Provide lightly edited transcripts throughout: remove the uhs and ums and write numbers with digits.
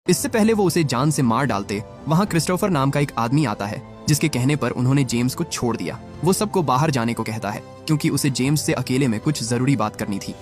इससे पहले वो उसे जान से मार डालते, वहाँ क्रिस्टोफर नाम का एक आदमी आता है जिसके कहने पर उन्होंने जेम्स को छोड़ दिया। वो सबको बाहर जाने को कहता है क्योंकि उसे जेम्स से अकेले में कुछ जरूरी बात करनी थी।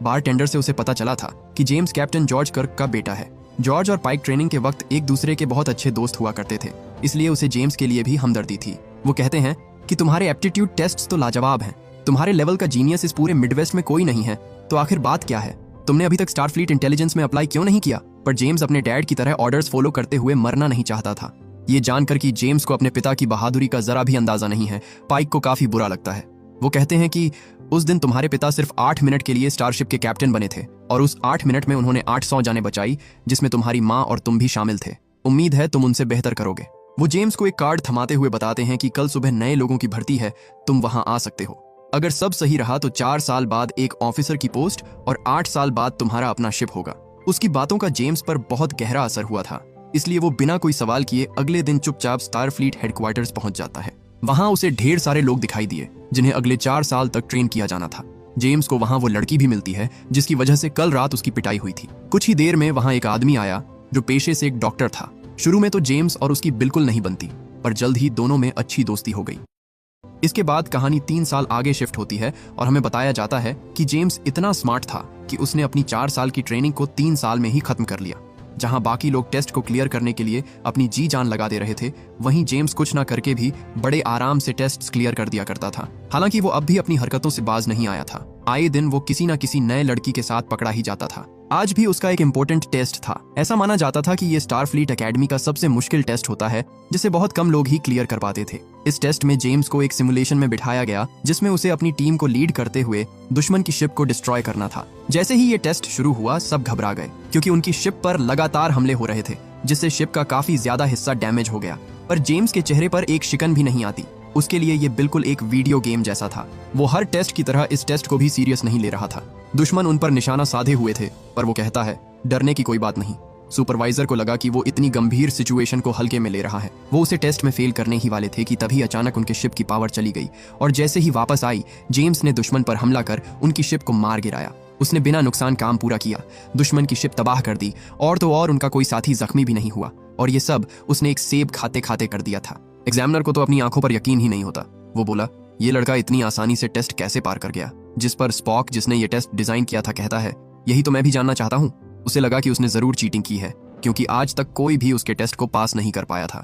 बारटेंडर से उसे पता चला था कि जेम्स कैप्टन जॉर्ज कर्क का बेटा है। जॉर्ज और पाइक ट्रेनिंग के वक्त एक दूसरे के बहुत अच्छे दोस्त हुआ करते थे, इसलिए उसे जेम्स के लिए भी हमदर्दी थी। वो कहते हैं कि तुम्हारे एप्टीट्यूड टेस्ट्स तो लाजवाब हैं, तुम्हारे लेवल का जीनियस इस पूरे मिडवेस्ट में कोई नहीं है, तो आखिर बात क्या है? तुमने अभी तक स्टारफ्लीट इंटेलिजेंस में अप्लाई क्यों नहीं किया? पर जेम्स अपने डैड की तरह ऑर्डर्स फॉलो करते हुए मरना नहीं चाहता था। ये जानकर कि जेम्स को अपने पिता की बहादुरी का जरा भी अंदाजा नहीं है, पाइक को काफी बुरा लगता है। वो कहते हैं कि उस दिन तुम्हारे पिता सिर्फ 8 मिनट के लिए स्टारशिप के कैप्टन बने थे और उस 8 मिनट में उन्होंने 800 जानें बचाई, जिसमें तुम्हारी माँ और तुम भी शामिल थे। उम्मीद है तुम उनसे बेहतर करोगे। वो जेम्स को एक कार्ड थमाते हुए बताते हैं कि कल सुबह नए लोगों की भर्ती है, तुम वहां आ सकते हो। अगर सब सही रहा तो 4 साल बाद एक ऑफिसर की पोस्ट और 8 साल बाद तुम्हारा अपना शिप होगा। उसकी बातों का जेम्स पर बहुत गहरा असर हुआ था, इसलिए वो बिना कोई सवाल किए अगले दिन चुपचाप स्टारफ्लीट हेडक्वार्टर्स पहुंच जाता है। वहां उसे ढेर सारे लोग दिखाई दिए जिन्हें अगले 4 साल तक ट्रेन किया जाना था। जेम्स को वहां वो लड़की भी मिलती है जिसकी वजह से कल रात उसकी पिटाई हुई थी। कुछ ही देर में वहां एक आदमी आया जो पेशे से एक डॉक्टर था। शुरू में तो जेम्स और उसकी बिल्कुल नहीं बनती, पर जल्द ही दोनों में अच्छी दोस्ती हो गई। इसके बाद कहानी 3 साल आगे शिफ्ट होती है और हमें बताया जाता है कि जेम्स इतना स्मार्ट था कि उसने अपनी 4 साल की ट्रेनिंग को 3 साल में ही खत्म कर लिया। जहां बाकी लोग टेस्ट को क्लियर करने के लिए अपनी जी जान लगा दे रहे थे, वहीं जेम्स कुछ ना करके भी बड़े आराम से टेस्ट्स क्लियर कर दिया करता था। हालांकि वो अब भी अपनी हरकतों से बाज नहीं आया था। आए दिन वो किसी न किसी नए लड़की के साथ पकड़ा ही जाता था। आज भी उसका एक इम्पोर्टेंट टेस्ट था। ऐसा माना जाता था कि ये स्टारफ्लीट एकेडमी का सबसे मुश्किल टेस्ट होता है जिसे बहुत कम लोग ही क्लियर कर पाते थे। इस टेस्ट में जेम्स को एक सिमुलेशन में बिठाया गया जिसमें उसे अपनी टीम को लीड करते हुए दुश्मन की शिप को डिस्ट्रॉय करना था। जैसे ही ये टेस्ट शुरू हुआ, सब घबरा गए क्योंकि उनकी शिप पर लगातार हमले हो रहे थे, जिससे शिप का काफी ज्यादा हिस्सा डैमेज हो गया। पर जेम्स के चेहरे पर एक शिकन भी नहीं आती। उसके लिए ये बिल्कुल एक वीडियो गेम जैसा था। वो हर टेस्ट की तरह इस टेस्ट को भी सीरियस नहीं ले रहा था। दुश्मन उन पर निशाना साधे हुए थे, पर वो कहता है डरने की कोई बात नहीं। सुपरवाइजर को लगा कि वो इतनी गंभीर सिचुएशन को हल्के में ले रहा है। वो उसे टेस्ट में फेल करने ही वाले थे कि तभी अचानक उनके शिप की पावर चली गई और जैसे ही वापस आई, जेम्स ने दुश्मन पर हमला कर उनकी शिप को मार गिराया। उसने बिना नुकसान काम पूरा किया, दुश्मन की शिप तबाह कर दी और तो और उनका कोई साथी जख्मी भी नहीं हुआ। और ये सब उसने एक सेब खाते खाते कर दिया था। एग्जामिनर को तो अपनी आंखों पर यकीन ही नहीं होता। वो बोला, ये लड़का इतनी आसानी से टेस्ट कैसे पार कर गया? जिस पर स्पॉक, जिसने ये टेस्ट डिजाइन किया था, कहता है यही तो मैं भी जानना चाहता हूँ। उसे लगा कि उसने जरूर चीटिंग की है क्योंकि आज तक कोई भी उसके टेस्ट को पास नहीं कर पाया था।